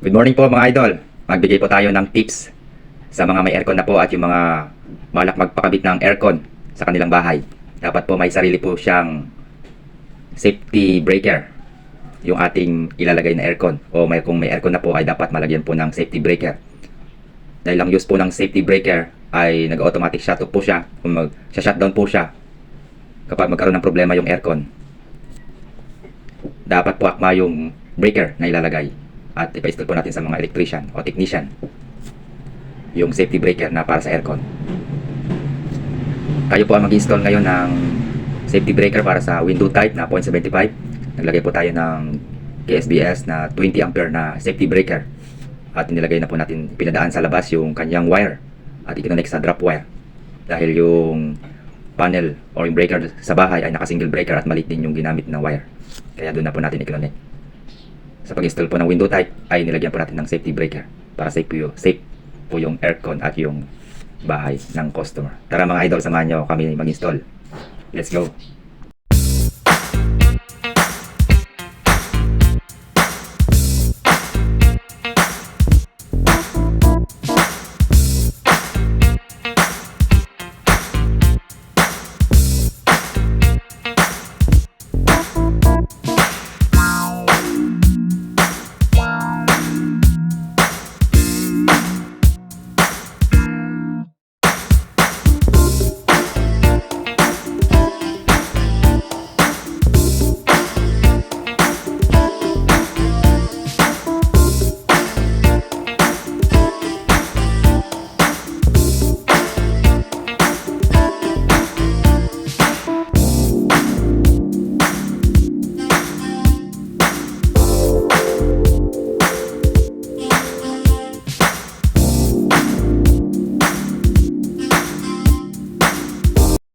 Good morning po mga idol. Magbigay po tayo ng tips sa mga may aircon na po at yung mga balak magpakabit ng aircon sa kanilang bahay. Dapat po may sarili po siyang safety breaker yung ating ilalagay na aircon. O kung may aircon na po ay dapat malagyan po ng safety breaker. Dahil ang use po ng safety breaker ay nag-automatic shut off po siya. Kung mag-shutdown po siya kapag magkaroon ng problema yung aircon. Dapat po akma yung breaker na ilalagay. At ipa-install po natin sa mga electrician o technician yung safety breaker na para sa aircon. Kayo po ang mag-install ngayon ng safety breaker para sa window type na 0.75. Naglagay po tayo ng KSBS na 20 ampere na safety breaker. At inilagay na po natin, pinadaan sa labas yung kanyang wire at ikinonect sa drop wire. Dahil yung panel or yung breaker sa bahay ay naka-single breaker at maliit din yung ginamit na wire. Kaya doon na po natin ikinonect. Sa pag-install po ng window type ay nilagyan po natin ng safety breaker para safe po yung aircon at yung bahay ng customer. Tara mga idol, samahan nyo kami mag-install. Let's go!